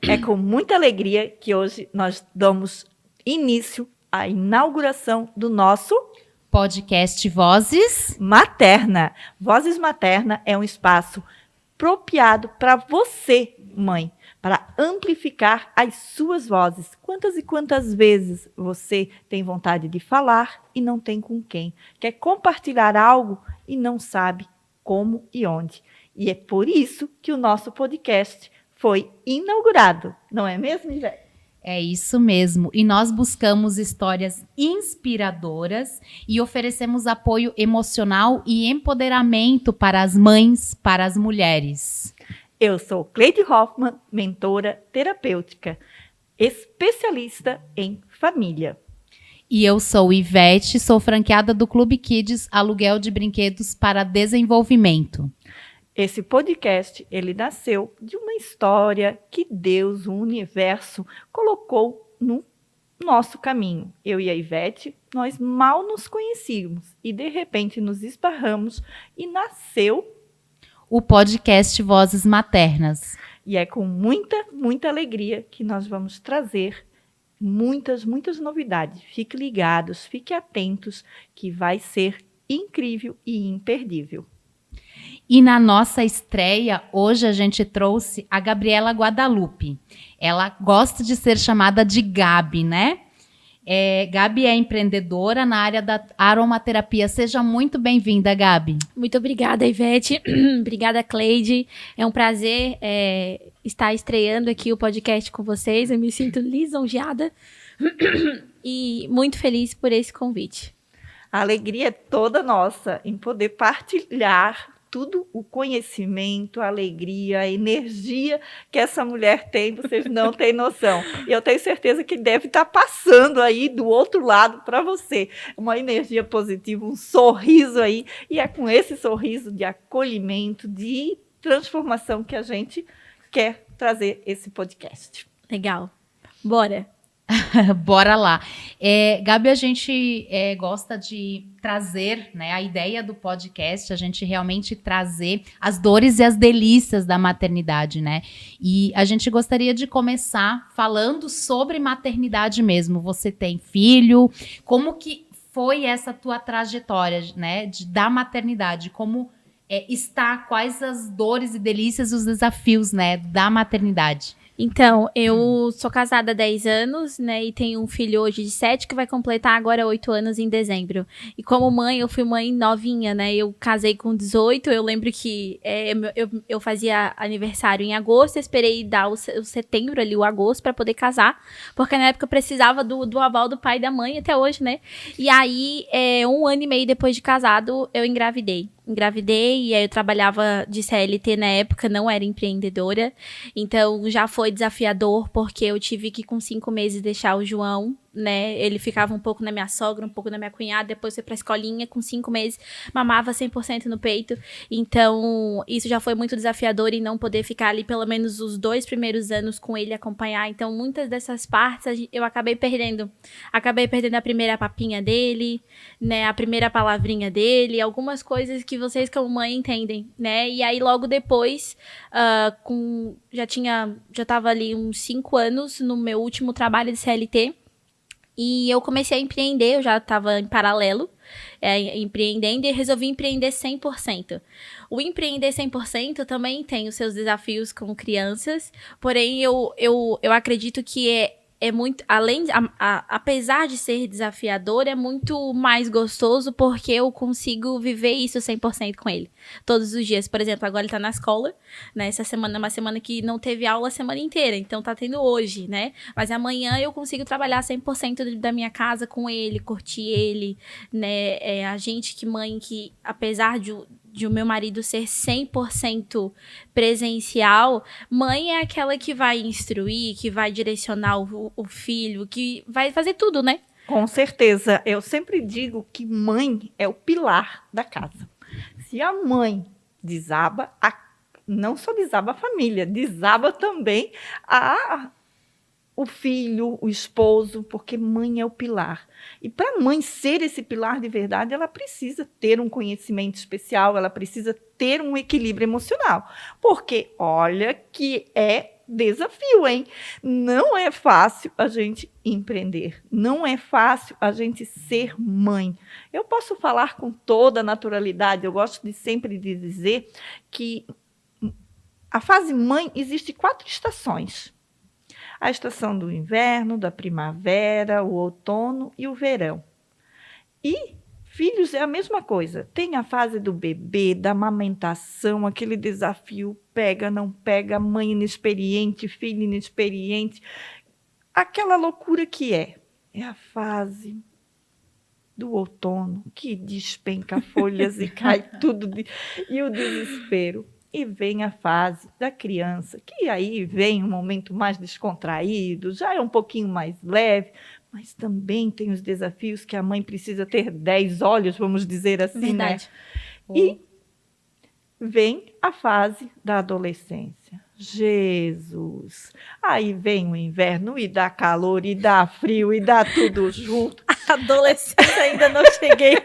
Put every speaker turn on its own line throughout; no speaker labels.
É com muita alegria que hoje nós damos início à inauguração do nosso
podcast Vozes
Materna. Vozes Materna é um espaço apropriado para você, mãe, para amplificar as suas vozes. Quantas e quantas vezes você tem vontade de falar e não tem com quem? Quer compartilhar algo e não sabe como e onde? E é por isso que o nosso podcast foi inaugurado, não é mesmo, Ivete?
É isso mesmo. E nós buscamos histórias inspiradoras e oferecemos apoio emocional e empoderamento para as mães, para as mulheres.
Eu sou Cleide Hoffmann, mentora terapêutica, especialista em família.
E eu sou Ivete, sou franqueada do Clube Kids, aluguel de brinquedos para desenvolvimento.
Esse podcast, ele nasceu de uma história que Deus, o universo, colocou no nosso caminho. Eu e a Ivete, nós mal nos conhecíamos e de repente nos esbarramos e nasceu
o podcast Vozes Maternas.
E é com muita, muita alegria que nós vamos trazer muitas, muitas novidades. Fique ligados, fique atentos, que vai ser incrível e imperdível.
E na nossa estreia, hoje a gente trouxe a Gabriela Guadalupe. Ela gosta de ser chamada de Gabi, né? Gabi é empreendedora na área da aromaterapia. Seja muito bem-vinda, Gabi.
Muito obrigada, Ivete. Obrigada, Cleide. É um prazer estar estreando aqui o podcast com vocês. Eu me sinto lisonjeada e muito feliz por esse convite.
A alegria é toda nossa em poder partilhar tudo o conhecimento, a alegria, a energia que essa mulher tem, vocês não têm noção. E eu tenho certeza que deve estar passando aí do outro lado para você. Uma energia positiva, um sorriso aí. E é com esse sorriso de acolhimento, de transformação que a gente quer trazer esse podcast.
Legal. Bora.
Bora lá. Gabi, a gente gosta de trazer, né, a ideia do podcast, a gente realmente trazer as dores e as delícias da maternidade, né? E a gente gostaria de começar falando sobre maternidade mesmo. Você tem filho? Como que foi essa tua trajetória, né, da maternidade? Como está? Quais as dores e delícias e os desafios, né, da maternidade?
Então, eu sou casada há 10 anos, né, e tenho um filho hoje de 7, que vai completar agora 8 anos em dezembro. E como mãe, eu fui mãe novinha, né, eu casei com 18, eu lembro que eu fazia aniversário em agosto, esperei dar o setembro ali, o agosto, para poder casar, porque na época eu precisava do aval do pai e da mãe, até hoje, né. E aí, 1 ano e meio depois de casado, eu engravidei, e aí eu trabalhava de CLT na época, não era empreendedora, então já foi desafiador, porque eu tive que com 5 meses deixar o João, né, ele ficava um pouco na minha sogra, um pouco na minha cunhada, depois foi pra escolinha, com 5 meses, mamava 100% no peito, então isso já foi muito desafiador, e não poder ficar ali pelo menos os 2 primeiros anos com ele, acompanhar, então muitas dessas partes eu acabei perdendo a primeira papinha dele, né, a primeira palavrinha dele, algumas coisas que vocês como mãe entendem, né, e aí logo depois, já tava ali uns 5 anos no meu último trabalho de CLT, e eu comecei a empreender, eu já estava em paralelo, empreendendo, e resolvi empreender 100%. O empreender 100% também tem os seus desafios com crianças, porém eu acredito que é muito, apesar de ser desafiador, é muito mais gostoso, porque eu consigo viver isso 100% com ele, todos os dias. Por exemplo, agora ele tá na escola, né, essa semana é uma semana que não teve aula a semana inteira, então tá tendo hoje, né, mas amanhã eu consigo trabalhar 100% da minha casa com ele, curtir ele, né, a gente que apesar de o meu marido ser 100% presencial, mãe é aquela que vai instruir, que vai direcionar o filho, que vai fazer tudo, né?
Com certeza. Eu sempre digo que mãe é o pilar da casa. Se a mãe desaba, não só desaba a família, desaba também o filho, o esposo, porque mãe é o pilar. E para a mãe ser esse pilar de verdade, ela precisa ter um conhecimento especial, ela precisa ter um equilíbrio emocional. Porque olha que é desafio, hein? Não é fácil a gente empreender, não é fácil a gente ser mãe. Eu posso falar com toda a naturalidade, eu gosto de sempre de dizer que a fase mãe existe 4 estações. A estação do inverno, da primavera, o outono e o verão. E filhos é a mesma coisa. Tem a fase do bebê, da amamentação, aquele desafio, pega, não pega, mãe inexperiente, filho inexperiente. Aquela loucura que é a fase do outono, que despenca folhas e cai tudo, e o desespero. E vem a fase da criança, que aí vem um momento mais descontraído, já é um pouquinho mais leve, mas também tem os desafios que a mãe precisa ter 10 olhos, vamos dizer assim,
Verdade.
né? E vem a fase da adolescência. Jesus! Aí vem o inverno e dá calor, e dá frio, e dá tudo junto.
Adolescência ainda não cheguei.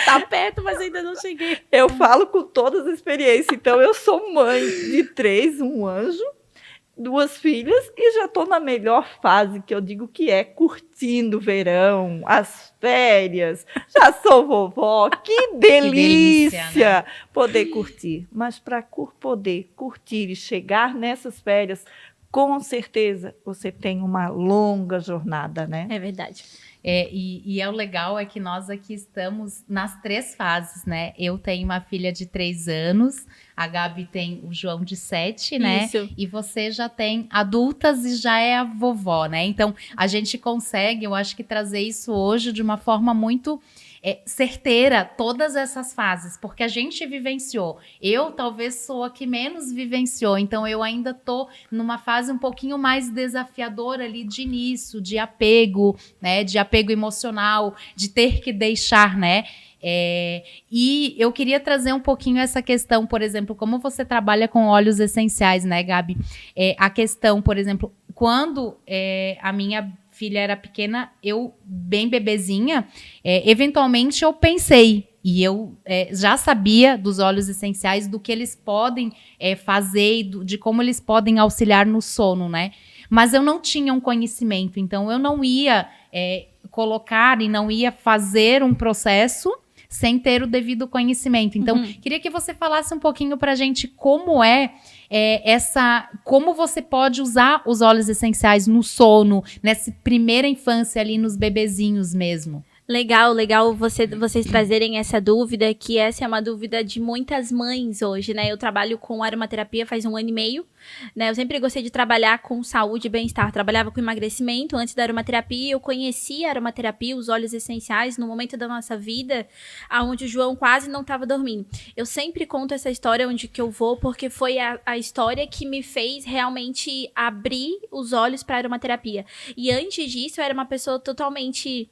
Tá perto, mas ainda não cheguei.
Eu falo com todas as experiências. Então, eu sou mãe de 3, um anjo, 2 filhas, e já estou na melhor fase, que eu digo que é curtindo o verão, as férias. Já sou vovó, que delícia,
né?
Poder curtir. Mas para poder curtir e chegar nessas férias, com certeza você tem uma longa jornada, né?
É verdade.
E o legal é que nós aqui estamos nas 3 fases, né? Eu tenho uma filha de 3 anos, a Gabi tem o João de 7, né?
Isso.
E você já tem adultas e já é a vovó, né? Então, a gente consegue, eu acho que trazer isso hoje de uma forma muito certeira, todas essas fases, porque a gente vivenciou. Eu talvez sou a que menos vivenciou, então eu ainda tô numa fase um pouquinho mais desafiadora ali de início, de apego, né? De apego emocional, de ter que deixar, né? E eu queria trazer um pouquinho essa questão, por exemplo, como você trabalha com óleos essenciais, né, Gabi? A questão, por exemplo, quando a minha filha era pequena, eu, bem bebezinha, eventualmente eu pensei, e eu já sabia dos óleos essenciais, do que eles podem fazer, de como eles podem auxiliar no sono, né? Mas eu não tinha um conhecimento, então eu não ia colocar e não ia fazer um processo sem ter o devido conhecimento. Então, queria que você falasse um pouquinho pra gente como como você pode usar os óleos essenciais no sono, nessa primeira infância ali nos bebezinhos mesmo.
Legal vocês trazerem essa dúvida, que essa é uma dúvida de muitas mães hoje, né? Eu trabalho com aromaterapia faz 1 ano e meio, né? Eu sempre gostei de trabalhar com saúde e bem-estar. Trabalhava com emagrecimento antes da aromaterapia. Eu conheci a aromaterapia, os óleos essenciais, no momento da nossa vida, onde o João quase não estava dormindo. Eu sempre conto essa história onde que eu vou, porque foi a história que me fez realmente abrir os olhos para a aromaterapia. E antes disso, eu era uma pessoa totalmente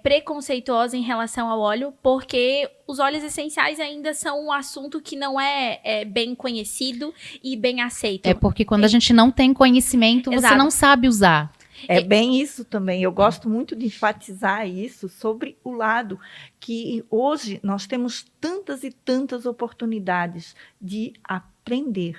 preconceituosa em relação ao óleo, porque os óleos essenciais ainda são um assunto que não é bem conhecido e bem aceito.
Porque quando a gente não tem conhecimento,
Exato.
Você não sabe usar.
É bem isso também. Eu gosto muito de enfatizar isso sobre o lado que hoje nós temos tantas e tantas oportunidades de aprender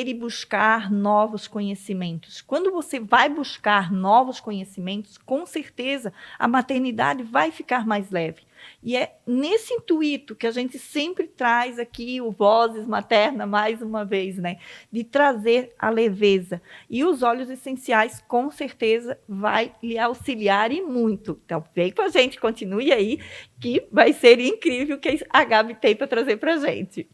e buscar novos conhecimentos. Quando você vai buscar novos conhecimentos, com certeza a maternidade vai ficar mais leve. E é nesse intuito que a gente sempre traz aqui o Vozes Materna, mais uma vez, né? De trazer a leveza. E os óleos essenciais, com certeza, vai lhe auxiliar e muito. Então, vem com a gente, continue aí, que vai ser incrível o que a Gabi tem para trazer para a gente.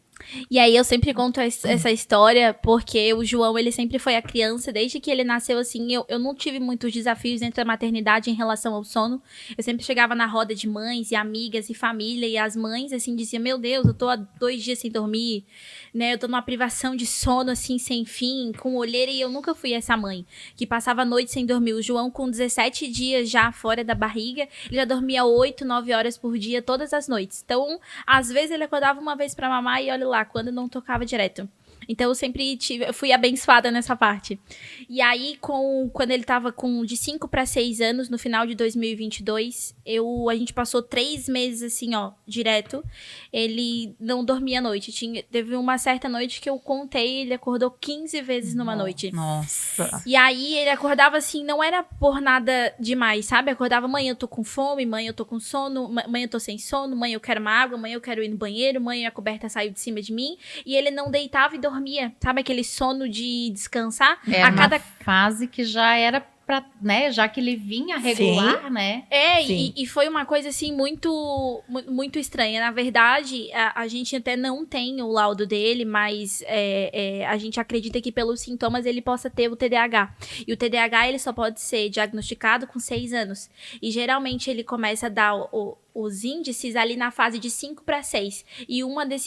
E aí eu sempre conto essa história porque o João, ele sempre foi a criança, desde que ele nasceu assim, eu não tive muitos desafios dentro da maternidade em relação ao sono. Eu sempre chegava na roda de mães e amigas e família, e as mães assim diziam: meu Deus, eu tô há 2 dias sem dormir, né? Eu tô numa privação de sono assim sem fim, com olheira, e eu nunca fui essa mãe que passava a noite sem dormir. O João, com 17 dias já fora da barriga, ele já dormia 8, 9 horas por dia todas as noites. Então, às vezes ele acordava uma vez pra mamar e olha lá, quando não tocava direto. Então eu sempre eu fui abençoada nessa parte. E aí, quando ele tava de 5 para 6 anos, no final de 2022, a gente passou 3 meses assim, ó, direto. Ele não dormia à noite. Teve uma certa noite que eu contei, ele acordou 15 vezes numa noite.
Nossa.
E aí ele acordava assim, não era por nada demais, sabe? Acordava, mãe, eu tô com fome, mãe, eu tô com sono, mãe, eu tô sem sono, mãe, eu quero uma água, mãe, eu quero ir no banheiro, mãe, a coberta saiu de cima de mim. E ele não deitava e dormia, sabe? Aquele sono de descansar.
Era uma fase que já era pra, né? Já que ele vinha regular, né?
E foi uma coisa assim muito, muito estranha. Na verdade, a gente até não tem o laudo dele, mas a gente acredita que pelos sintomas ele possa ter o TDAH. E o TDAH ele só pode ser diagnosticado com 6 anos. E geralmente ele começa a dar os índices ali na fase de 5 para 6. E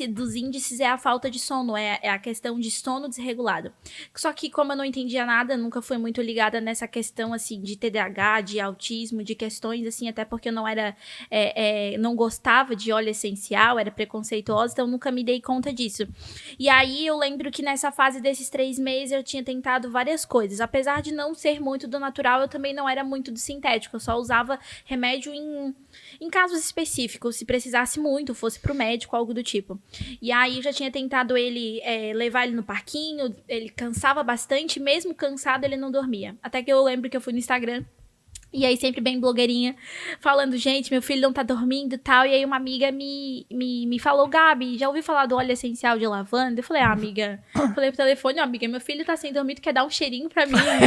dos índices é a falta de sono, é a questão de sono desregulado. Só que como eu não entendia nada, nunca fui muito ligada nessa questão assim de TDAH, de autismo, de questões assim, até porque eu não era, não gostava de óleo essencial, era preconceituosa, então nunca me dei conta disso. E aí eu lembro que nessa fase desses 3 meses eu tinha tentado várias coisas. Apesar de não ser muito do natural, eu também não era muito do sintético, eu só usava remédio em casos específicos, se precisasse muito, fosse pro médico, algo do tipo. E aí, já tinha tentado levar ele no parquinho, ele cansava bastante, mesmo cansado, ele não dormia. Até que eu lembro que eu fui no Instagram, e aí sempre bem blogueirinha, falando, gente, meu filho não tá dormindo e tal, e aí uma amiga me falou, Gabi, já ouviu falar do óleo essencial de lavanda? Eu falei, amiga, falei pro telefone, amiga, meu filho tá sem dormir, tu quer dar um cheirinho pra mim? Falei,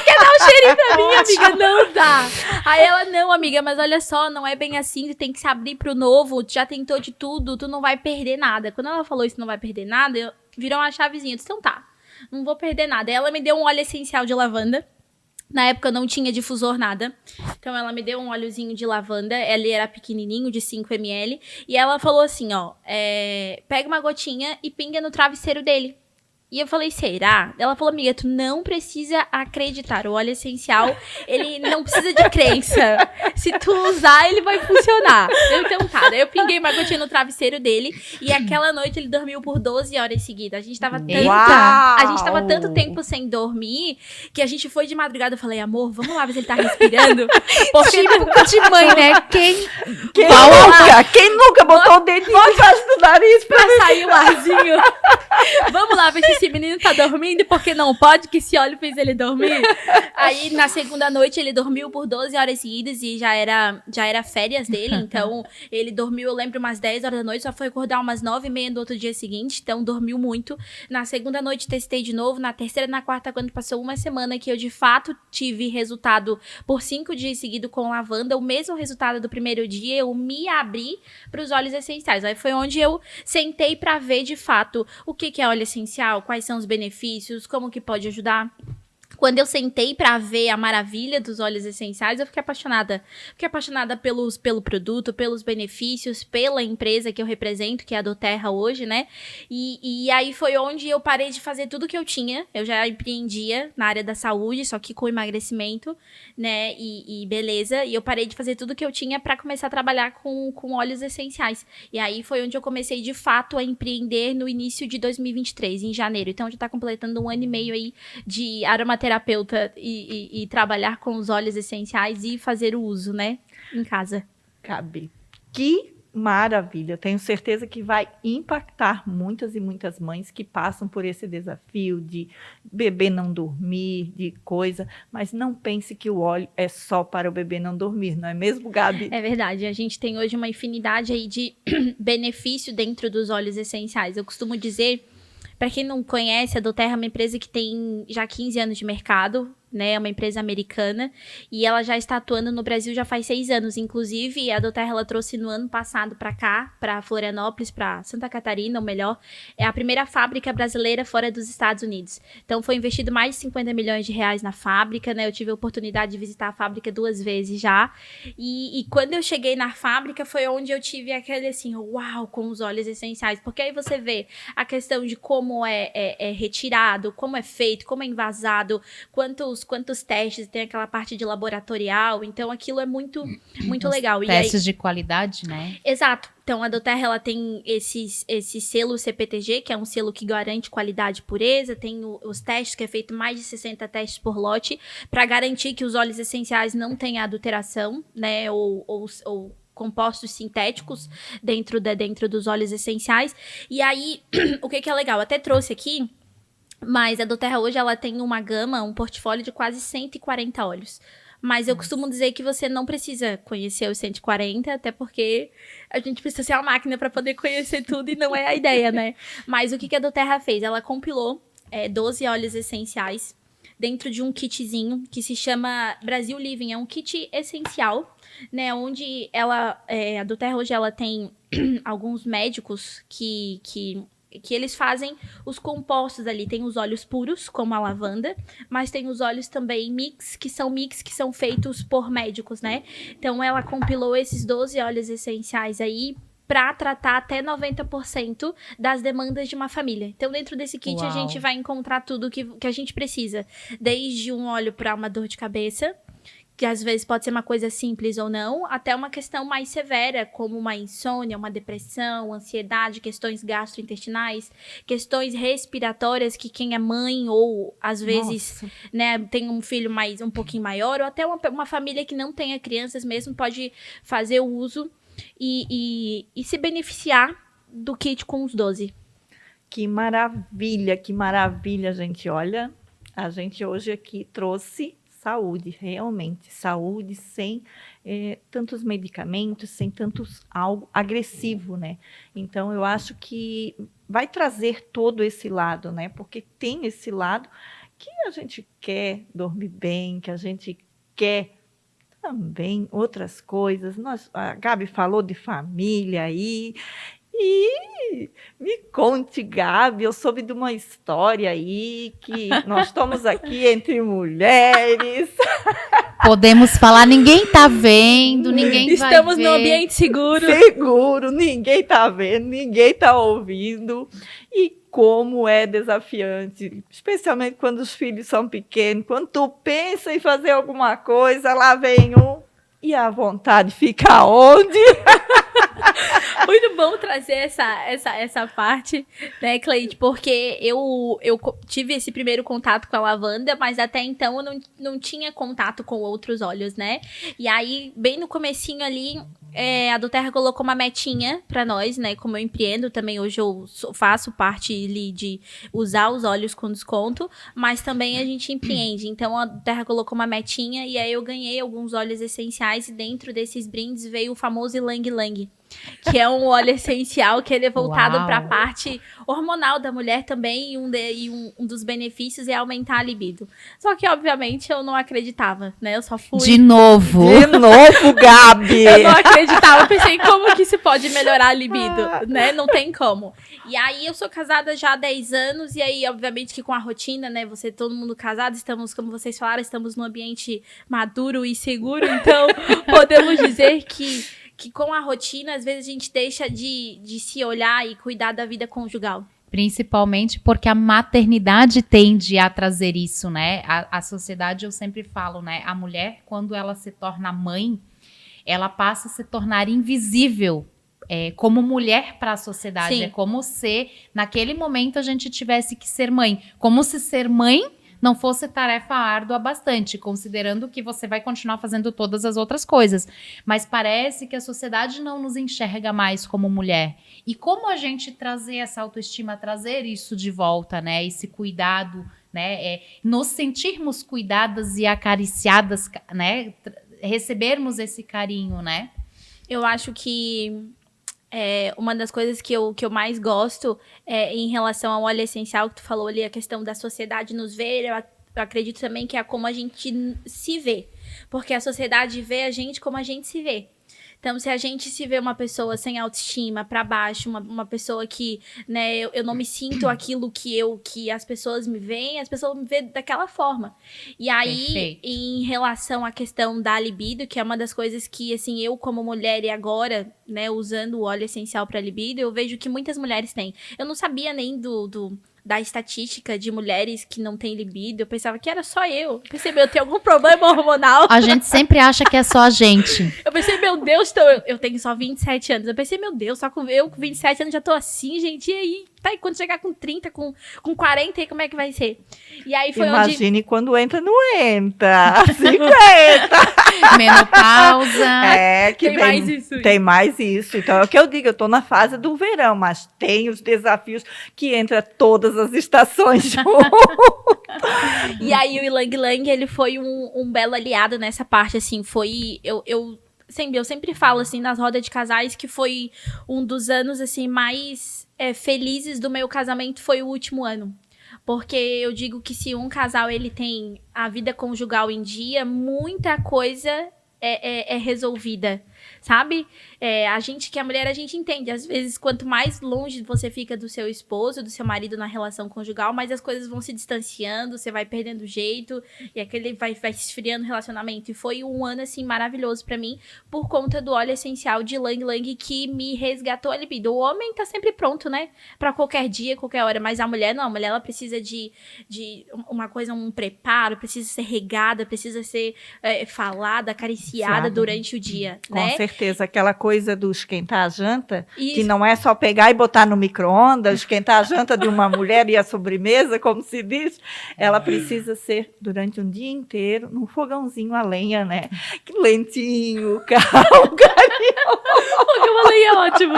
quer dar um cheirinho pra mim, amiga? Não dá. Aí ela, não, amiga, mas olha só, não é bem assim, tu tem que se abrir pro novo, tu já tentou de tudo, tu não vai perder nada. Quando ela falou isso, não vai perder nada, virou uma chavezinha, eu disse, então tá, não vou perder nada. Aí ela me deu um óleo essencial de lavanda. Na época não tinha difusor, nada. Então ela me deu um óleozinho de lavanda. Ele era pequenininho, de 5 ml. E ela falou assim, ó, pega uma gotinha e pinga no travesseiro dele. E eu falei, será? Ela falou, amiga, tu não precisa acreditar. O óleo essencial, ele não precisa de crença. Se tu usar, ele vai funcionar. Então tá, daí eu pinguei uma gotinha no travesseiro dele. E aquela noite ele dormiu por 12 horas seguidas. A gente tava tanto tempo sem dormir, que a gente foi de madrugada. Eu falei, amor, vamos lá ver se ele tá respirando. Porque
Típico de mãe, né? Quem
nunca botou o dedinho debaixo do nariz
pra sair o arzinho? Vamos lá ver se esse menino tá dormindo, porque não pode, que esse óleo fez ele dormir. Aí, na segunda noite, ele dormiu por 12 horas seguidas e já era férias dele, então ele dormiu, eu lembro, umas 10 horas da noite, só foi acordar umas 9h30 do outro dia seguinte, então dormiu muito. Na segunda noite, testei de novo, na terceira e na quarta, quando passou uma semana que eu, de fato, tive resultado por 5 dias seguidos com lavanda, o mesmo resultado do primeiro dia, eu me abri pros óleos essenciais. Aí foi onde eu sentei pra ver, de fato, o que é óleo essencial, quais são os benefícios, como que pode ajudar. Quando eu sentei pra ver a maravilha dos óleos essenciais, eu fiquei apaixonada. Fiquei apaixonada pelo produto, pelos benefícios, pela empresa que eu represento, que é a doTERRA hoje, né? E aí foi onde eu parei de fazer tudo que eu tinha. Eu já empreendia na área da saúde, só que com emagrecimento, né? E beleza. E eu parei de fazer tudo que eu tinha pra começar a trabalhar com óleos essenciais. E aí foi onde eu comecei, de fato, a empreender no início de 2023, em janeiro. Então, já tá completando 1 ano e meio aí de aromaterapeuta e trabalhar com os óleos essenciais e fazer o uso, né, em casa.
Gabi, que maravilha! Tenho certeza que vai impactar muitas e muitas mães que passam por esse desafio de bebê não dormir, de coisa, mas não pense que o óleo é só para o bebê não dormir, não é mesmo, Gabi?
É verdade, a gente tem hoje uma infinidade aí de benefício dentro dos óleos essenciais. Eu costumo dizer, para quem não conhece, a doTERRA é uma empresa que tem já 15 anos de mercado, né? É uma empresa americana e ela já está atuando no Brasil já faz 6 anos. Inclusive, a doTERRA ela trouxe no ano passado para cá, para Florianópolis, para Santa Catarina, ou melhor, é a primeira fábrica brasileira fora dos Estados Unidos. Então, foi investido mais de 50 milhões de reais na fábrica, né? Eu tive a oportunidade de visitar a fábrica 2 vezes já. E quando eu cheguei na fábrica, foi onde eu tive aquele assim, uau, com os óleos essenciais. Porque aí você vê a questão de como é retirado, como é feito, como é envasado, quantos quantos testes, tem aquela parte de laboratorial, então aquilo é muito legal.
Testes de qualidade, né?
Exato. Então, a Doterra, ela tem esse selo CPTG, que é um selo que garante qualidade e pureza, tem os testes, que é feito mais de 60 testes por lote, para garantir que os óleos essenciais não tenham adulteração, né, ou compostos sintéticos dentro dos óleos essenciais. E aí, o que é legal? Até trouxe aqui, mas a Doterra hoje, ela tem uma gama, um portfólio de quase 140 óleos. Mas eu costumo dizer que você não precisa conhecer os 140, até porque a gente precisa ser uma máquina para poder conhecer tudo e não é a ideia, né? Mas o que a Doterra fez? Ela compilou 12 óleos essenciais dentro de um kitzinho que se chama Brasil Living. É um kit essencial, né? Onde a Doterra hoje ela tem alguns médicos que eles fazem os compostos ali. Tem os óleos puros, como a lavanda, mas tem os óleos também mix, que são feitos por médicos, né? Então, ela compilou esses 12 óleos essenciais aí para tratar até 90% das demandas de uma família. Então, dentro desse kit, a gente vai encontrar tudo que a gente precisa. Desde um óleo para uma dor de cabeça, que às vezes pode ser uma coisa simples ou não, até uma questão mais severa, como uma insônia, uma depressão, ansiedade, questões gastrointestinais, questões respiratórias, que quem é mãe ou, às vezes, né, tem um filho um pouquinho maior, ou até uma família que não tenha crianças mesmo, pode fazer o uso e se beneficiar do kit com os 12.
Que maravilha, gente. Olha, a gente hoje aqui trouxe saúde, realmente, saúde sem tantos medicamentos, sem tantos algo agressivo, né? Então, eu acho que vai trazer todo esse lado, né? Porque tem esse lado que a gente quer dormir bem, que a gente quer também outras coisas. A Gabi falou de família aí. E me conte, Gabi, eu soube de uma história aí que nós estamos aqui entre mulheres.
Podemos falar, ninguém tá vendo, ninguém vai ver.
Estamos num ambiente seguro.
Seguro, ninguém tá vendo, ninguém tá ouvindo. E como é desafiante, especialmente quando os filhos são pequenos, quando tu pensa em fazer alguma coisa, lá vem um, e a vontade fica onde?
Muito bom trazer essa parte, né, Cleide? Porque eu tive esse primeiro contato com a lavanda, mas até então eu não tinha contato com outros óleos, né? E aí, bem no comecinho ali, a Doterra colocou uma metinha pra nós, né? Como eu empreendo também, hoje eu faço parte ali de usar os óleos com desconto, mas também a gente empreende. Então, a Doterra colocou uma metinha e aí eu ganhei alguns óleos essenciais e dentro desses brindes veio o famoso Ylang Ylang, que é um óleo essencial que ele é voltado para a parte hormonal da mulher também, e um dos benefícios é aumentar a libido. Só que, obviamente, eu não acreditava, né? Eu só fui...
De novo,
Gabi!
Eu não acreditava, eu pensei, como que se pode melhorar a libido, né? Não tem como. E aí, eu sou casada já há 10 anos, e aí, obviamente, que com a rotina, né? Todo mundo casado, estamos, como vocês falaram, estamos num ambiente maduro e seguro, então, podemos dizer que com a rotina, às vezes a gente deixa de se olhar e cuidar da vida conjugal.
Principalmente porque a maternidade tende a trazer isso, né? A sociedade, eu sempre falo, né? A mulher, quando ela se torna mãe, ela passa a se tornar invisível como mulher para a sociedade. Sim. É como se, naquele momento, a gente tivesse que ser mãe. Como se ser mãe não fosse tarefa árdua bastante, considerando que você vai continuar fazendo todas as outras coisas. Mas parece que a sociedade não nos enxerga mais como mulher. E como a gente trazer essa autoestima, trazer isso de volta, né? Esse cuidado, né? Nos sentirmos cuidadas e acariciadas, né? Recebermos esse carinho, né?
Eu acho que uma das coisas que eu mais gosto em relação ao óleo essencial, que tu falou ali, a questão da sociedade nos ver, eu acredito também que é como a gente se vê. Porque a sociedade vê a gente como a gente se vê. Então, se a gente se vê uma pessoa sem autoestima, para baixo, uma pessoa que, né, eu não me sinto aquilo que as pessoas me veem, as pessoas me veem daquela forma. E aí, perfeito. Em relação à questão da libido, que é uma das coisas que, assim, eu como mulher e agora, né, usando o óleo essencial para libido, eu vejo que muitas mulheres têm. Eu não sabia nem da estatística de mulheres que não têm libido, eu pensava que era só eu. Eu pensei, eu tenho algum problema hormonal.
A gente sempre acha que é só a gente.
Eu pensei, meu Deus, eu tenho só 27 anos. Eu pensei, meu Deus, só com eu com 27 anos já tô assim, gente. E aí? Tá, e quando chegar com 30, com 40, aí como é que vai ser? E aí foi
Imagine quando entra, não entra. 50.
Menopausa.
É, que
Tem mais isso.
Tem mais isso. Então, é o que eu digo, eu tô na fase do verão, mas tem os desafios que entra todas as estações junto.
E aí o Ylang Ylang, ele foi um belo aliado nessa parte, assim, foi... Eu sempre falo, assim, nas rodas de casais, que foi um dos anos, assim, mais felizes do meu casamento, foi o último ano. Porque eu digo que se um casal, ele tem a vida conjugal em dia, muita coisa é resolvida, sabe? A gente que é mulher, a gente entende. Às vezes, quanto mais longe você fica do seu esposo, do seu marido na relação conjugal, mais as coisas vão se distanciando, você vai perdendo o jeito, e aquele vai esfriando o relacionamento. E foi um ano, assim, maravilhoso pra mim, por conta do óleo essencial de Ylang Ylang, que me resgatou a libido. O homem tá sempre pronto, né? Pra qualquer dia, qualquer hora, mas a mulher não. A mulher, ela precisa de uma coisa, um preparo, precisa ser regada, precisa ser falada, acariciada durante o dia, né?
Com certeza, aquela coisa do esquentar a janta,
Isso.
que não é só pegar e botar no micro-ondas, esquentar a janta de uma mulher e a sobremesa, como se diz, ela precisa ser durante um dia inteiro num fogãozinho a lenha, né? Que lentinho, calmo,
Fogão a lenha é ótimo.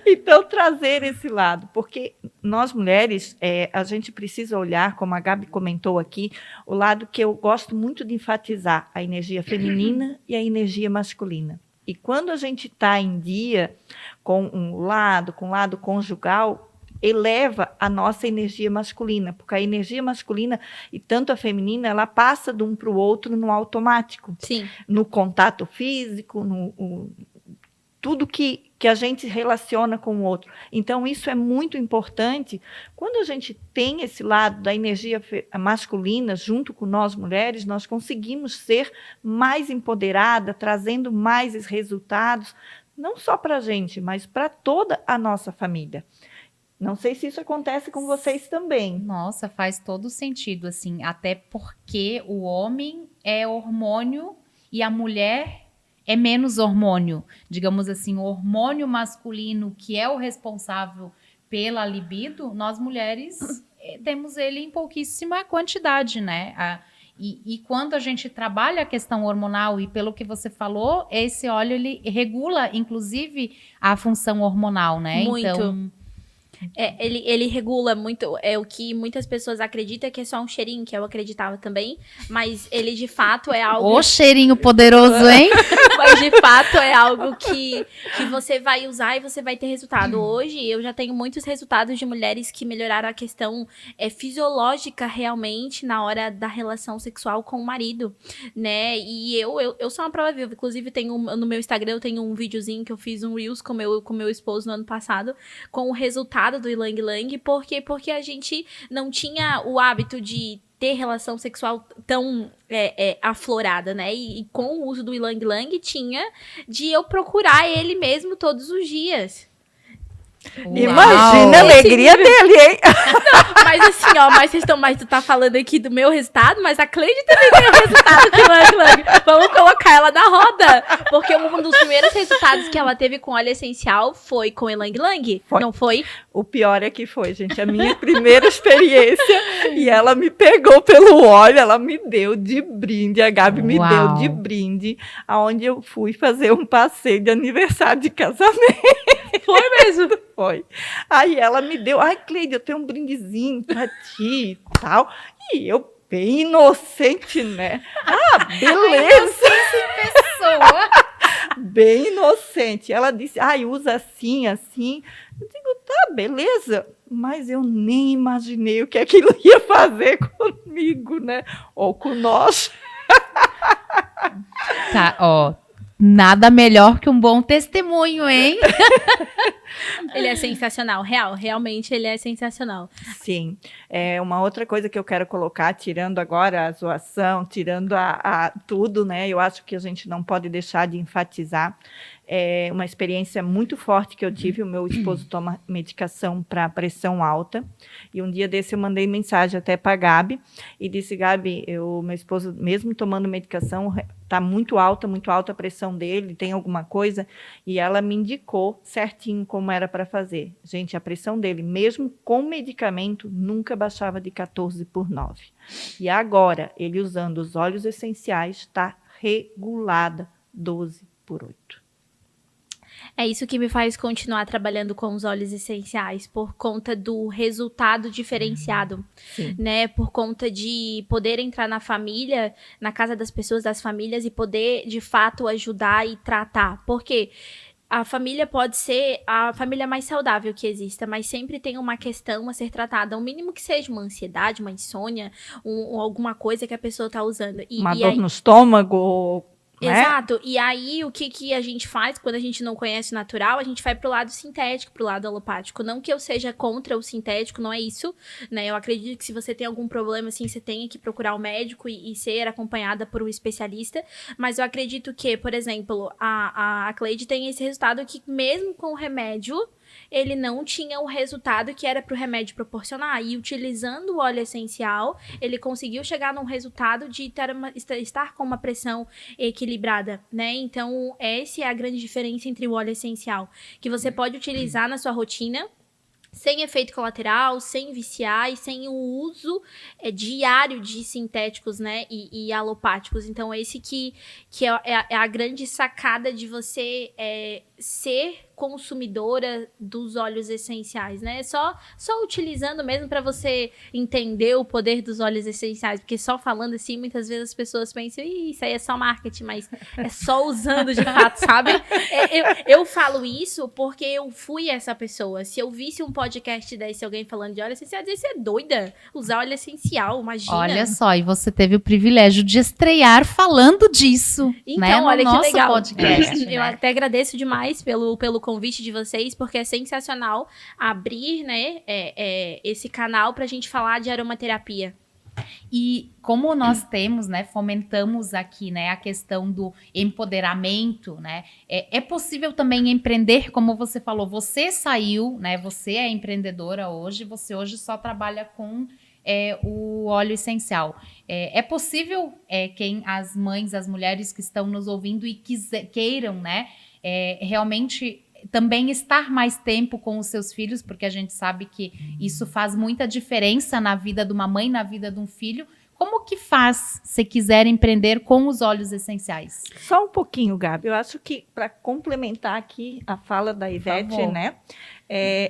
Então, trazer esse lado, porque nós mulheres, a gente precisa olhar, como a Gabi comentou aqui, o lado que eu gosto muito de enfatizar, a energia feminina e a energia masculina. E quando a gente está em dia com o lado conjugal, eleva a nossa energia masculina, porque a energia masculina e tanto a feminina, ela passa de um para o outro no automático.
Sim.
No contato físico, tudo que a gente relaciona com o outro. Então, isso é muito importante. Quando a gente tem esse lado da energia masculina junto com nós mulheres, nós conseguimos ser mais empoderada, trazendo mais resultados, não só para a gente, mas para toda a nossa família. Não sei se isso acontece com vocês também.
Nossa, faz todo sentido, assim, até porque o homem é hormônio e a mulher é menos hormônio. Digamos assim, o hormônio masculino, que é o responsável pela libido, nós mulheres temos ele em pouquíssima quantidade, né? E quando a gente trabalha a questão hormonal, e pelo que você falou, esse óleo, ele regula, inclusive, a função hormonal, né?
Muito.
Então,
ele regula muito, o que muitas pessoas acreditam que é só um cheirinho, que eu acreditava também, mas ele de fato é algo...
O cheirinho poderoso, hein?
Mas de fato é algo que você vai usar e você vai ter resultado. Hoje eu já tenho muitos resultados de mulheres que melhoraram a questão fisiológica realmente na hora da relação sexual com o marido, né? E eu sou uma prova viva. Inclusive no meu Instagram eu tenho um videozinho que eu fiz um Reels com meu esposo no ano passado, com o resultado do Ylang Ylang, porque a gente não tinha o hábito de ter relação sexual tão aflorada, né? E com o uso do Ylang Ylang tinha de eu procurar ele mesmo todos os dias.
Imagina a alegria dele, hein?
Não, mas assim, mas tu tá falando aqui do meu resultado, mas a Cleide também tem o resultado do Ylang Ylang. Vamos colocar ela na roda. Porque um dos primeiros resultados que ela teve com óleo essencial foi com Ylang Ylang, não foi?
O pior é que foi, gente, a minha primeira experiência, e ela me pegou pelo óleo, ela me deu de brinde, a Gabi me deu de brinde, aonde eu fui fazer um passeio de aniversário de casamento.
Foi mesmo?
Foi. Aí ela me deu, ai, Cleide, eu tenho um brindezinho pra ti e tal, e eu bem inocente, né? Ah, beleza.
Pessoa.
Bem inocente. Ela disse, ai, usa assim, assim. Eu digo, tá, beleza. Mas eu nem imaginei o que aquilo ia fazer comigo, né? Ou com nós.
Tá, ó. Nada melhor que um bom testemunho, hein?
Ele é sensacional, realmente ele é sensacional.
Sim. Uma outra coisa que eu quero colocar, tirando agora a zoação, tirando tudo, né? Eu acho que a gente não pode deixar de enfatizar, É uma experiência muito forte que eu tive. O meu esposo toma medicação para pressão alta. E um dia desse eu mandei mensagem até para a Gabi e disse, Gabi, meu esposo, mesmo tomando medicação, está muito alta a pressão dele, tem alguma coisa? E ela me indicou certinho como era para fazer. Gente, a pressão dele, mesmo com medicamento, nunca baixava de 14/9. E agora, ele usando os óleos essenciais, está regulada 12/8.
É isso que me faz continuar trabalhando com os óleos essenciais, por conta do resultado diferenciado, né? Por conta de poder entrar na família, na casa das pessoas, das famílias, e poder, de fato, ajudar e tratar. Porque a família pode ser a família mais saudável que exista, mas sempre tem uma questão a ser tratada. O mínimo que seja uma ansiedade, uma insônia, alguma coisa que a pessoa está usando.
Uma dor no estômago...
Exato, e aí o que a gente faz quando a gente não conhece o natural, a gente vai pro lado sintético, pro lado alopático. Não que eu seja contra o sintético, não é isso, né? Eu acredito que se você tem algum problema, assim, você tenha que procurar um médico e ser acompanhada por um especialista, mas eu acredito que, por exemplo, a Cleide tem esse resultado que mesmo com o remédio, ele não tinha o resultado que era para o remédio proporcionar. E utilizando o óleo essencial, ele conseguiu chegar num resultado de estar com uma pressão equilibrada, né? Então, essa é a grande diferença entre o óleo essencial, que você pode utilizar na sua rotina, sem efeito colateral, sem viciar e sem o uso diário de sintéticos, né, e alopáticos. Então, esse que é a grande sacada de você ser consumidora dos óleos essenciais, né? Só utilizando mesmo para você entender o poder dos óleos essenciais, porque só falando assim, muitas vezes as pessoas pensam, isso aí é só marketing, mas é só usando de fato, sabe? Eu falo isso porque eu fui essa pessoa. Se eu visse um podcast desse, alguém falando de óleo essencial, eu ia dizer, você é doida? Usar óleo essencial, imagina.
Olha só, e você teve o privilégio de estrear falando disso,
então,
né, no
olha
nosso
que legal.
podcast.
Eu até agradeço demais pelo convite de vocês, porque é sensacional abrir, né, esse canal pra gente falar de aromaterapia.
E como nós temos, né, fomentamos aqui, né, a questão do empoderamento, né, é possível também empreender, como você falou, você saiu, né, você é empreendedora hoje, você hoje só trabalha com o óleo essencial. É possível as mães, as mulheres que estão nos ouvindo e queiram, né, realmente também estar mais tempo com os seus filhos, porque a gente sabe que isso faz muita diferença na vida de uma mãe, na vida de um filho. Como que faz se quiser empreender com os óleos essenciais?
Só um pouquinho, Gabi. Eu acho que, para complementar aqui a fala da Ivete, né?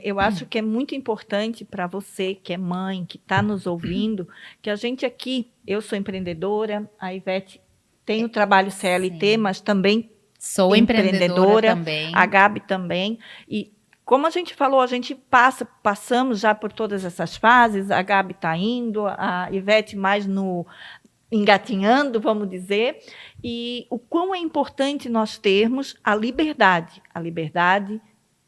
Eu acho que é muito importante para você, que é mãe, que está nos ouvindo, que a gente aqui, eu sou empreendedora, a Ivete tem o trabalho CLT, mas também
sou empreendedora também.
A Gabi também. E como a gente falou, a gente passamos já por todas essas fases. A Gabi está indo, a Ivete mais engatinhando, vamos dizer. E o quão é importante nós termos a liberdade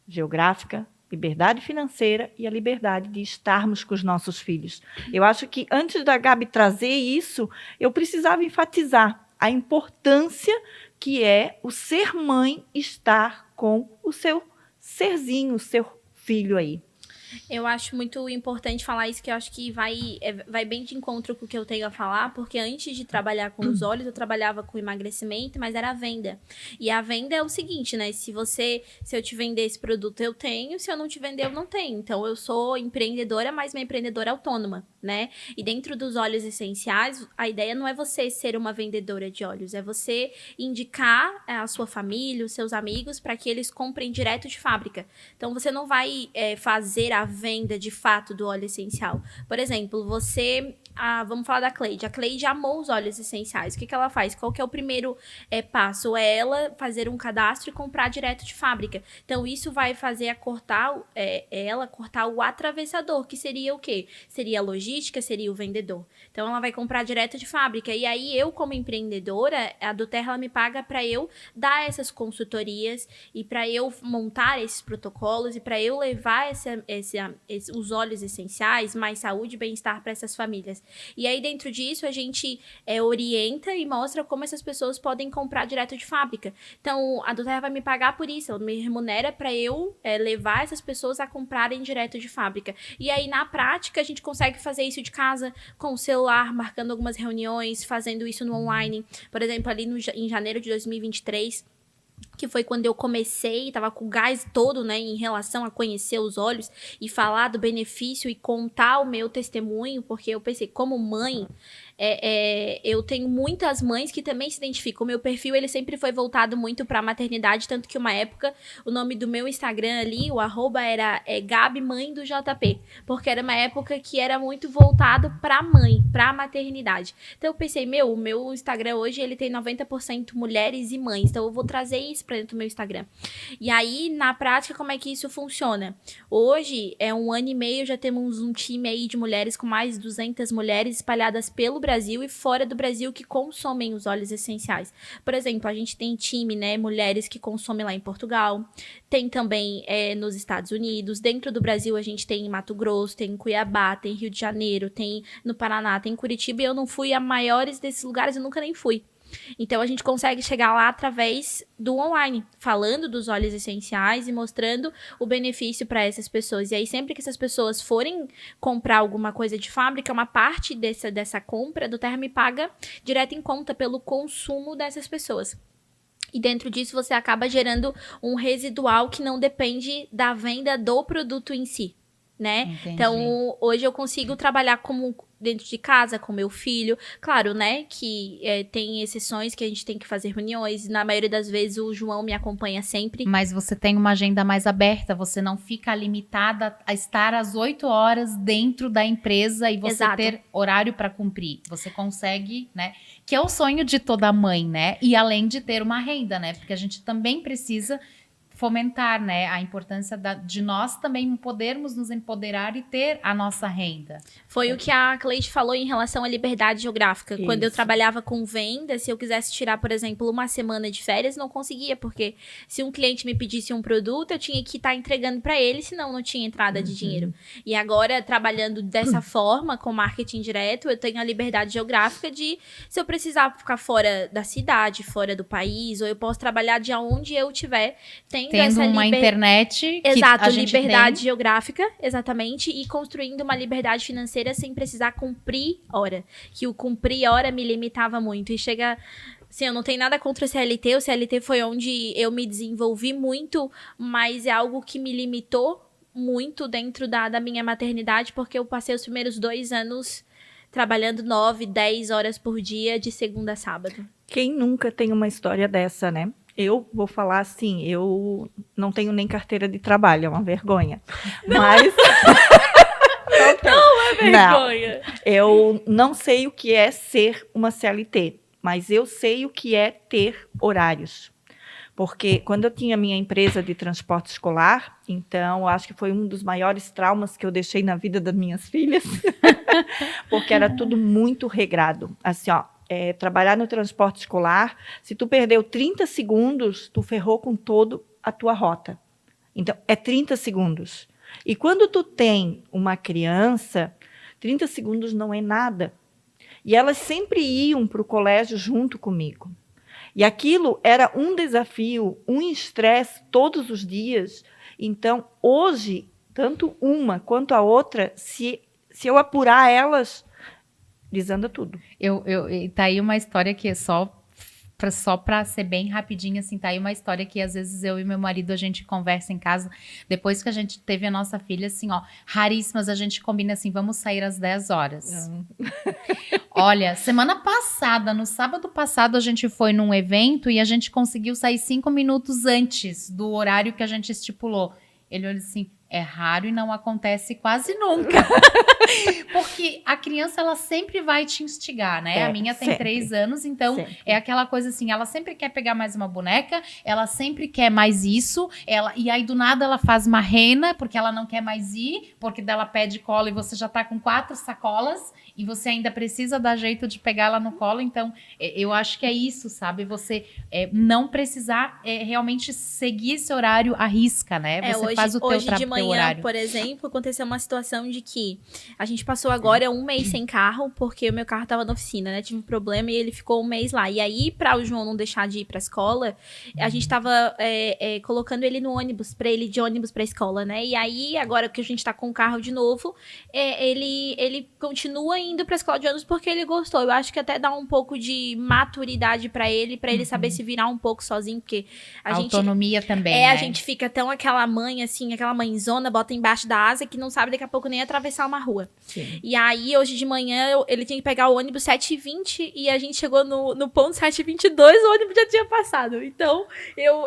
geográfica, liberdade financeira e a liberdade de estarmos com os nossos filhos. Eu acho que antes da Gabi trazer isso, eu precisava enfatizar a importância que é o ser mãe estar com o seu serzinho, o seu filho aí.
Eu acho muito importante falar isso, que eu acho que vai bem de encontro com o que eu tenho a falar, porque antes de trabalhar com os óleos, eu trabalhava com emagrecimento, mas era a venda. E a venda é o seguinte, né? Se eu te vender esse produto, eu tenho, se eu não te vender, eu não tenho. Então, eu sou empreendedora, mas uma empreendedora autônoma, né? E dentro dos óleos essenciais, a ideia não é você ser uma vendedora de óleos, é você indicar a sua família, os seus amigos, para que eles comprem direto de fábrica. Então, você não vai fazer a venda de fato do óleo essencial. Por exemplo, vamos falar da Cleide. A Cleide amou os óleos essenciais. O que ela faz? Qual que é o primeiro passo? É ela fazer um cadastro e comprar direto de fábrica. Então, isso vai fazer ela cortar o atravessador, que seria o quê? Seria a logística, seria o vendedor. Então, ela vai comprar direto de fábrica. E aí, eu, como empreendedora, a doTERRA ela me paga para eu dar essas consultorias e para eu montar esses protocolos e para eu levar os óleos essenciais, mais saúde e bem-estar para essas famílias. pessoas. E aí, dentro disso, a gente orienta e mostra como essas pessoas podem comprar direto de fábrica. Então, a doTERRA vai me pagar por isso, ela me remunera para eu levar essas pessoas a comprarem direto de fábrica. E aí, na prática, a gente consegue fazer isso de casa, com o celular, marcando algumas reuniões, fazendo isso no online. Por exemplo, ali em janeiro de 2023, que foi quando eu comecei, tava com o gás todo, né, em relação a conhecer os olhos e falar do benefício e contar o meu testemunho, porque eu pensei, como mãe, eu tenho muitas mães que também se identificam. O meu perfil, ele sempre foi voltado muito pra maternidade, tanto que uma época, o nome do meu Instagram ali, o @ era Gabi Mãe do JP, porque era uma época que era muito voltado pra mãe, pra maternidade. Então eu pensei, o meu Instagram hoje, ele tem 90% mulheres e mães, então eu vou trazer isso pra dentro do meu Instagram. E aí, na prática, como é que isso funciona? Hoje, 1 ano e meio, já temos um time aí de mulheres, com mais de 200 mulheres espalhadas pelo Brasil e fora do Brasil, que consomem os óleos essenciais. Por exemplo, a gente tem time, né, mulheres que consomem lá em Portugal, tem também nos Estados Unidos, dentro do Brasil a gente tem em Mato Grosso, tem em Cuiabá, tem em Rio de Janeiro, tem no Paraná, tem em Curitiba, e eu não fui a maiores desses lugares, eu nunca nem fui. Então, a gente consegue chegar lá através do online, falando dos óleos essenciais e mostrando o benefício para essas pessoas. E aí, sempre que essas pessoas forem comprar alguma coisa de fábrica, uma parte dessa compra do doTERRA me paga direto em conta pelo consumo dessas pessoas. E dentro disso, você acaba gerando um residual que não depende da venda do produto em si, né?
Entendi.
Então, hoje eu consigo trabalhar como dentro de casa, com meu filho. Claro, né, que tem exceções que a gente tem que fazer reuniões. Na maioria das vezes, o João me acompanha sempre.
Mas você tem uma agenda mais aberta, você não fica limitada a estar às 8 horas dentro da empresa e você
Exato.
ter horário para cumprir. Você consegue, né? Que é o sonho de toda mãe, né? E além de ter uma renda, né? Porque a gente também precisa fomentar, né, a importância de nós também podermos nos empoderar e ter a nossa renda.
Foi o que a Cleide falou em relação à liberdade geográfica.
Isso.
Quando eu trabalhava com venda, se eu quisesse tirar, por exemplo, uma semana de férias, não conseguia, porque se um cliente me pedisse um produto, eu tinha que estar entregando para ele, senão não tinha entrada de dinheiro. E agora, trabalhando dessa forma, com marketing direto, eu tenho a liberdade geográfica de, se eu precisar ficar fora da cidade, fora do país, ou eu posso trabalhar de onde eu estiver, tendo essa
uma internet que
Exato,
a gente
liberdade geográfica, exatamente, e construindo uma liberdade financeira sem precisar cumprir hora. Que o cumprir hora me limitava muito. E chega... Assim, eu não tenho nada contra o CLT. O CLT foi onde eu me desenvolvi muito, mas é algo que me limitou muito dentro da minha maternidade, porque eu passei os primeiros 2 anos trabalhando 9, 10 horas por dia, de segunda a sábado.
Quem nunca tem uma história dessa, né? Eu vou falar assim, eu não tenho nem carteira de trabalho, é uma vergonha. Mas...
Não é vergonha.
Não, eu não sei o que é ser uma CLT, mas eu sei o que é ter horários. Porque quando eu tinha minha empresa de transporte escolar, então, eu acho que foi um dos maiores traumas que eu deixei na vida das minhas filhas, porque era tudo muito regrado. Assim, ó, trabalhar no transporte escolar, se tu perdeu 30 segundos, tu ferrou com toda a tua rota. Então, é 30 segundos. E quando tu tem uma criança, 30 segundos não é nada. E elas sempre iam para o colégio junto comigo. E aquilo era um desafio, um estresse todos os dias. Então, hoje, tanto uma quanto a outra, se eu apurar elas, desanda tudo.
Tá aí uma história que é só para ser bem rapidinho, assim, tá aí uma história que às vezes eu e meu marido, a gente conversa em casa, depois que a gente teve a nossa filha, assim, ó, raríssimas, a gente combina assim, vamos sair às 10 horas. Olha, semana passada, no sábado passado, a gente foi num evento e a gente conseguiu sair 5 minutos antes do horário que a gente estipulou. Ele olha assim, é raro e não acontece quase nunca. Porque a criança, ela sempre vai te instigar, né? A minha tem
sempre.
3 anos, então é aquela coisa assim, ela sempre quer pegar mais uma boneca, ela sempre quer mais isso, e aí do nada ela faz uma rena, porque ela não quer mais ir, porque dela pede colo e você já tá com 4 sacolas, e você ainda precisa dar jeito de pegar ela no colo, então eu acho que é isso, sabe? Você não precisar realmente seguir esse horário à risca, né? Você faz o teu trabalho.
De
teu
manhã,
horário.
por exemplo, aconteceu uma situação de que a gente passou agora 1 mês sem carro, porque o meu carro tava na oficina, né? Tive um problema e ele ficou 1 mês lá. E aí, pra o João não deixar de ir pra escola, a gente tava colocando ele no ônibus, pra ele ir de ônibus pra escola, né? E aí, agora que a gente tá com o carro de novo, ele continua indo pra escola de ônibus porque ele gostou. Eu acho que até dá um pouco de maturidade pra ele saber se virar um pouco sozinho, porque a gente...
Autonomia também,
a
né?
gente fica tão aquela mãe, assim, aquela mãezona, bota embaixo da asa que não sabe daqui a pouco nem atravessar uma rua.
Sim.
E aí, hoje de manhã, ele tinha que pegar o ônibus 7h20 e a gente chegou no ponto 7h22, o ônibus já tinha passado. Então,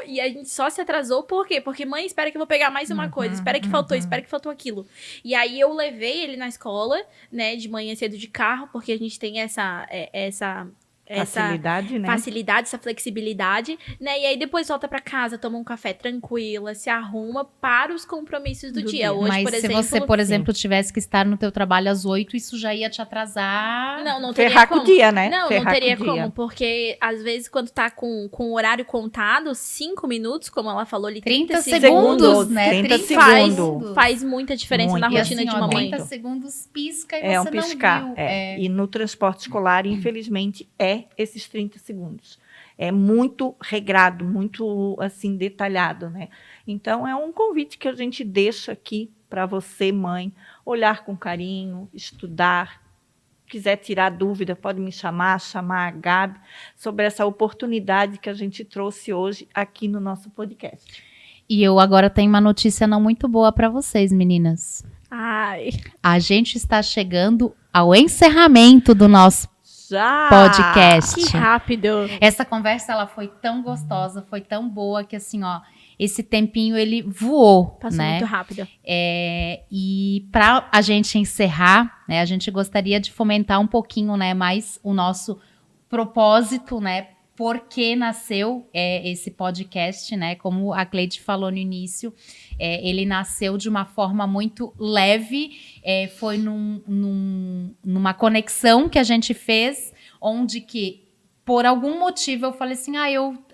e a gente só se atrasou, por quê? Porque, mãe, espera que eu vou pegar mais uma coisa, espera que faltou aquilo. E aí, eu levei ele na escola, né, de manhã cedo de carro, porque a gente tem essa
Facilidade, né?
facilidade, essa flexibilidade, né? E aí depois volta pra casa, toma um café tranquila, se arruma para os compromissos do dia. Hoje,
Mas
por
se
exemplo,
você, por exemplo, tivesse que estar no teu trabalho às 8, isso já ia te atrasar.
não teria
Ferrar com
como.
o dia, né?
Não
Ferrar
teria
com o dia.
como, porque às vezes quando tá com o horário contado, 5 minutos, como ela falou ali,
30
segundos,
segundos, né?
30
segundos. Faz muita diferença na
Muito.
rotina
assim,
de
ó,
uma mãe.
30 segundos pisca e
É
você
um piscar.
não viu.
E no transporte escolar, infelizmente, esses 30 segundos. É muito regrado, muito assim detalhado, né? Então é um convite que a gente deixa aqui para você, mãe, olhar com carinho, estudar. Quiser tirar dúvida, pode me chamar a Gabi, sobre essa oportunidade que a gente trouxe hoje aqui no nosso podcast.
E eu agora tenho uma notícia não muito boa para vocês, meninas.
Ai.
A gente está chegando ao encerramento do nosso
Já!
podcast.
Que rápido.
Essa conversa, ela foi tão gostosa, foi tão boa que assim, ó, esse tempinho ele voou,
Passou
né?
muito rápido.
E para a gente encerrar, né, a gente gostaria de fomentar um pouquinho, né, mais o nosso propósito, né? Por que nasceu esse podcast, né? Como a Cleide falou no início, ele nasceu de uma forma muito leve, foi numa conexão que a gente fez, onde que, por algum motivo, eu falei assim,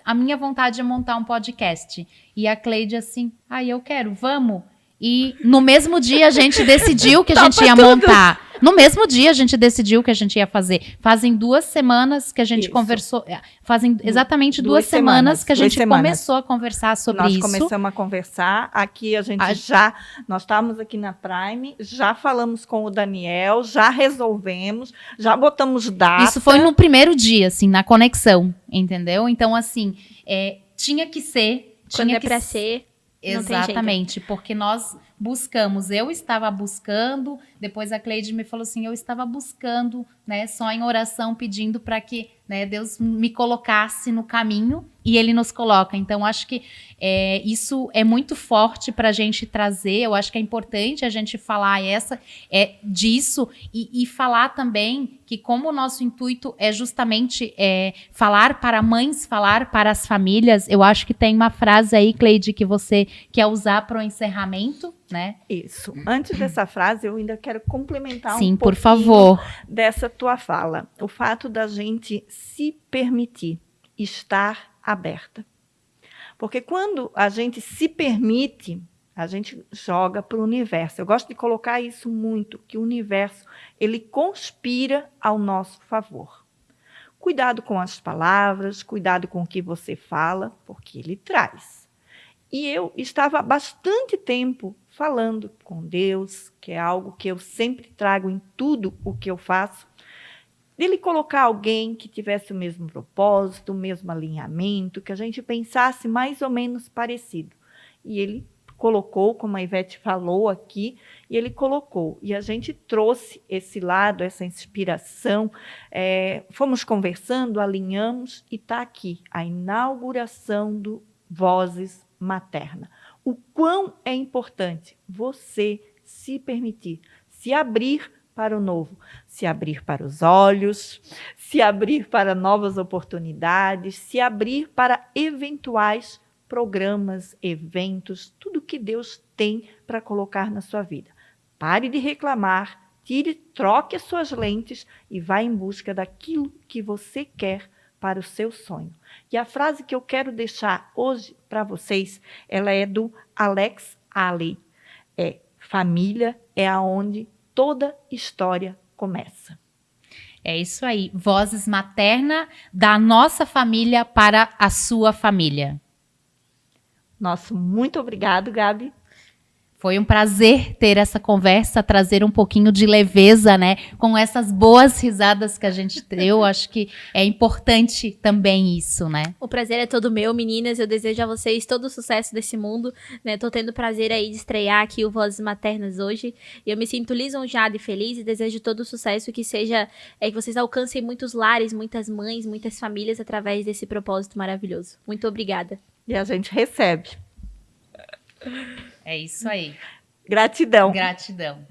a minha vontade é montar um podcast. E a Cleide assim, eu quero, vamos. E no mesmo dia a gente decidiu que a gente ia montar. No mesmo dia a gente decidiu que a gente ia fazer. Fazem 2 semanas que a gente conversou. Fazem exatamente 2 semanas que a gente começou a conversar sobre isso.
Nós começamos a conversar. Aqui a gente nós estávamos aqui na Prime, já falamos com o Daniel, já resolvemos, já botamos data.
Isso foi no primeiro dia, assim, na conexão, entendeu? Então, assim, tinha que ser.
Quando é pra ser.
Exatamente, porque nós buscamos, eu estava buscando, depois a Cleide me falou assim, eu estava buscando, né, só em oração, pedindo para que, né, Deus me colocasse no caminho, e Ele nos coloca. Então, acho que isso é muito forte para a gente trazer, eu acho que é importante a gente falar disso, e falar também que como o nosso intuito é justamente falar para mães, falar para as famílias, eu acho que tem uma frase aí, Cleide, que você quer usar para o encerramento, né?
Isso. Antes dessa frase, eu ainda quero complementar
Sim,
um
por
pouquinho
favor.
Dessa tua fala. O fato da gente se permitir estar aberta. Porque quando a gente se permite, a gente joga para o universo. Eu gosto de colocar isso muito, que o universo, ele conspira ao nosso favor. Cuidado com as palavras, cuidado com o que você fala, porque ele traz. E eu estava há bastante tempo falando com Deus, que é algo que eu sempre trago em tudo o que eu faço, dele colocar alguém que tivesse o mesmo propósito, o mesmo alinhamento, que a gente pensasse mais ou menos parecido. E ele colocou, como a Ivete falou aqui, e ele colocou. E a gente trouxe esse lado, essa inspiração, fomos conversando, alinhamos, e está aqui a inauguração do Vozes Materna. O quão é importante você se permitir, se abrir para o novo, se abrir para os olhos, se abrir para novas oportunidades, se abrir para eventuais programas, eventos, tudo que Deus tem para colocar na sua vida. Pare de reclamar, troque as suas lentes e vá em busca daquilo que você quer para o seu sonho. E a frase que eu quero deixar hoje para vocês, ela é do Alex Haley. família é aonde toda história começa.
É isso aí. Vozes Materna da nossa família para a sua família.
Nosso muito obrigado, Gabi.
Foi um prazer ter essa conversa, trazer um pouquinho de leveza, né? Com essas boas risadas que a gente deu, acho que é importante também isso, né?
O prazer é todo meu, meninas. Eu desejo a vocês todo o sucesso desse mundo, né? Tô tendo o prazer aí de estrear aqui o Vozes Maternas hoje. E eu me sinto lisonjeada e feliz e desejo todo o sucesso que seja, que vocês alcancem muitos lares, muitas mães, muitas famílias através desse propósito maravilhoso. Muito obrigada.
E a gente recebe.
É isso aí.
Gratidão.
Gratidão.